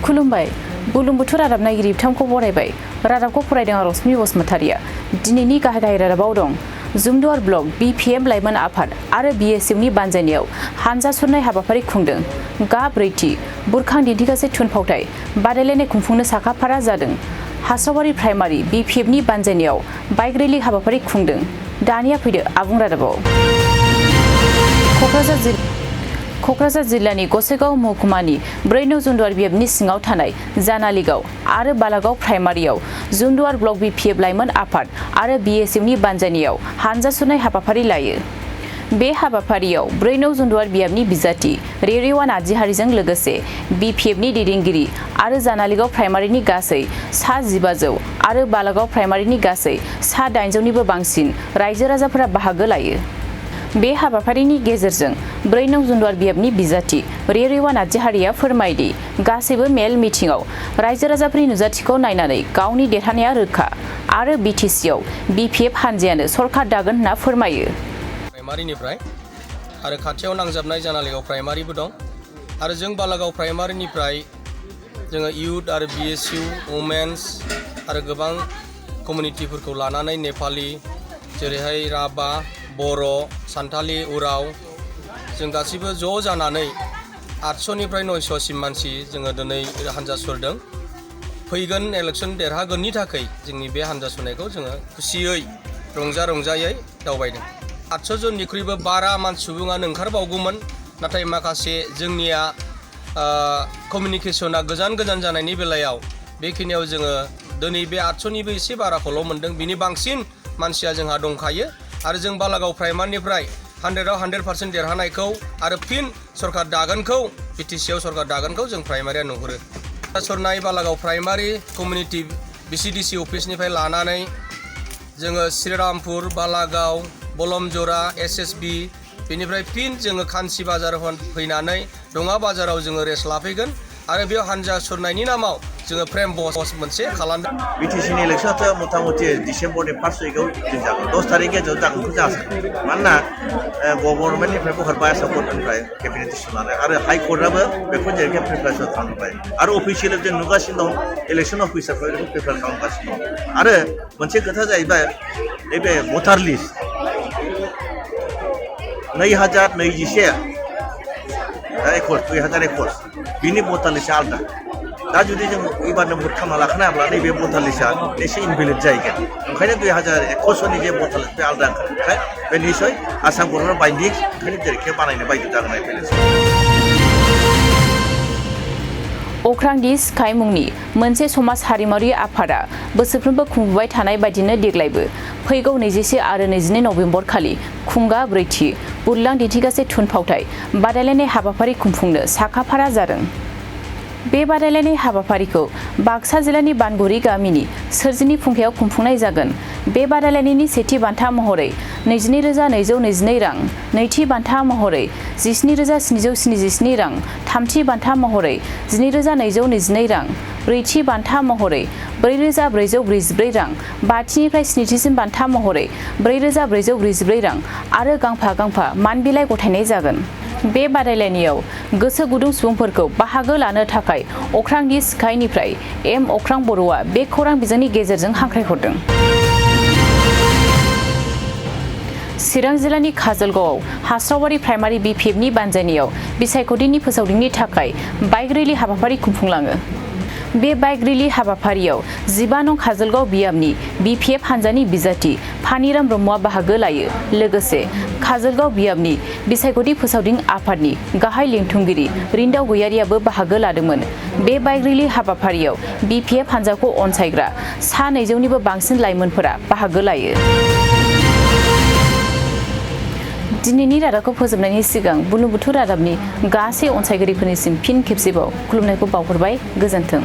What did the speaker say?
खुलुमबाय बुरलुंबुथुर रादाब नायगिरि बिथांखौ बरायबाय रादाबखौ फरायदों रश्मि बसुमतारिया दिनैनि गाहाय रादाबाव दं जुमदुवार ब्लक बीपीएफ लाइमोन आफाद आरो बीएसएफनि बानजायनायाव हानजा सुरनाय हाबाफारि खुंदों गा ब्रैथि बुरखां दिन्थिगासे थुनफावथाय बादायलायनाय खुंफुंनो साखाफारा जादों हास्रावारि प्राइमारि बीपीएफनि बानजायनायाव बाइक रेलि हाबाफारि खुंदों दानिया फैदो आबुं रादाबाव क'क्राझार जिल्लानि गसाइगाव महकुमानि 4 नं जुमदुवार बिएफनि सिङाव थानाय जानालिगाव आरो बालागाव प्राइमारियाव जुमदुवार ब्लक बीपीएफ लाइमोन आफाद आरो बीएसएफनि बानजायनायाव हानजा सुरनाय हाबाफारि लायो बे हाबाफारियाव 4 नं जुमदुवार बिएफनि बिजाथि रेरेवा नार्जिहारिजों लोगोसे बीपीएफनि दैदेनगिरि आरो जानालिगाव प्राइमारिनि गासै सा 1500 आरो बालागाव प्राइमारिनि गासै सा 800निबो बांसिन रायजो राजाफोरा बाहागो लायो बे हाबाफारिनि गेजेरजों 4 नं जुमदुवार बिएफनि बिजाथि रेरेवा नार्जिहारिया फोरमायदि गासैबो मेल मिटिंआव रायजो राजाफोरनि नुजाथिखौ नायनानै गावनि देरहानाया रोखा आरो बिटिसिआव बीपीएफ हानजायानो सरकार दागोन होनना फोरमायो प्राइमारिनिफ्राय आरो खाथियाव नांजाबनाय जानालिगाव प्राइमारिबो दं आरो जों बालागाव प्राइमारिनिफ्राय जोङो इउथ आरो बीएसयू वुमेन्स आरो गोबां कमिउनिटिफोरखौ लानानै नेपालि जेरैहाय राभा बर' सान्थालि उराव जों गासिबो ज' जानानै 800निफ्राय 900सिम मानसि जोङो दिनै हानजा सुरदों फैगोन इलेक्सन देरहागोननि थाखाय जोंनि बे हानजा सुरनायखौ जोङो खुसियै रंजायै दावबायदों 800 जननिख्रुइबो बारा सुबुङानो ओंखारबावगौमोन नाथाय माखासे जोंनिया कमिउनिकेशना गोजान जानायनि बेलायाव बेखिनियाव जोङो दिनै बे 800निबो एसे बाराखौल' मोनदों बिनि बांसिन मानसिया जोंहा दंखायो आरो जों बालागाव प्राइमारिनिफ्राय 100आव 100% देरहानायखौ आरो फिन सरकार दागोनखौ बिटिसिआव सरकार दागोनखौ जों प्राइमारिया नुहुरो सरनाय बालागाव प्राइमारि कमिउनिटि बिसिडिसि अफिसनिफ्राय लानानै जोङो श्रीरामपुर बालागाव बलमजरा एसएसबि बेनिफ्राय फिन जोङो खानसि बाजार फैनानै दङा बाजाराव जोङो रेस्ट लाफैगोन आरो बेयाव हानजा सुरनायनि नामाव जोङो फ्रेम बस मोनसे खालामदों बिटिसिनि इलेक्सनाथ' मथा-मथि डिसेम्बरनि फार्स्ट उइकआव जों जागोन 10 थारिख गेजेराव जागोनखौ जों आसा खालामो मानोना गभर्नमेन्टनिफ्राय हरबाय आसाम गभर्नमेन्टनिफ्राय केबिनेट थिसननानै आरो हाइकर्टआबो बेखौ जेरैखि प्रिपेरेसन खालामबाय आरो अफिसियेलि जों नुगासिनो दं इलेक्सन अफिसारफोर बेखौ प्रिपेयार खालामगासिनो दं आरो मोनसे खोथा जाहैबाय नैबे भटार लिस्ट 2021 बिनि भटार लिस्टआ आलादा दा जुदि जों एबारनो भट खालामना लाखानो हाब्ला नैबे भटार लिस्टआ एसे इनभेलिड जाहैगोन ओंखायनो 2021 जे भटार लिस्ट बे आलादा ओंखारनायखाय बे निसय आसाम गभर्नमेन्ट बाइन्डिं ओंखायनो जेरैखि बानायनो बायद' जागोन अख्रां-दि स्काई मुंनि मोनसे समाज हारिमुआरि आफादा बोसोरफ्रोमबो खुंबोबाय थानाय बायदिनो देग्लायबो फैगौ 21 आरो 22 नभेम्बर खालि खुंगा ब्रैथि बुरलां दिन्थिगासे थुनफावथाय बादायलायनाय हाबाफारि खुंफुंनो साखाफारा जादों बे बादायलायनाय हाबाफारिखौ बाक्सा जिल्लानि बानगुरि गामिनि सोरजिनि फुंखायाव खुंफुंनाय जागोन बे बादायलायनायनि सेथि बान्था महरै 22,222 रां नैथि बान्था महरै 17,777 रां थामथि बान्था महरै 12,222 रां ब्रैथि बान्था महरै 4,444 रां बाथिनिफ्राय स्निथिसिम बान्था महरै 4,444 रां आरो गांफा मान बिलाइ गथायनाय जागोन बे बादायलायनायाव गोसो गुदुं सुबुंफोरखौ बाहागो लानो थाखाय अख्रां-दि स्काइनिफ्राय एम अख्रां बर'आ बे खौरां बिजोंनि गेजेरजों हांख्रायहरदों चिरां जिल्लानि काजलगावआव हास्रावारि प्राइमारि बीपीएफनि बानजायनायाव बिसायख'थिनि फोसावदिंनि थाखाय बाइक रेलि हाबाफारि खुंफुंलाङो बे बाइक रेलि हाबाफारियाव 15 नं काजलगाव बियाबनि बीपीएफ हानजानि बिजाथि फानिराम ब्रह्मआ बाहागो लायो लोगोसे काजलगाव बियाबनि बिसायख'थि फोसावदिं आफादनि गाहाय लिंथुमगिरि रिन्दाव गयारियाबो बाहागो लादोंमोन बे बाइक रेलि हाबाफारियाव बीपीएफ हानजाखौ अनसायग्रा सा 200निबो बांसिन लाइमोनफोरा बाहागो लायो दिनैनि रादाबखौ फोजोबनायनि सिगां बुरलुंबुथुर रादाबनि गासै अनसायगिरिफोरनिसिम फिन खेबसेबाव खुलुमनायखौ बावहरबाय गोजोन्थों।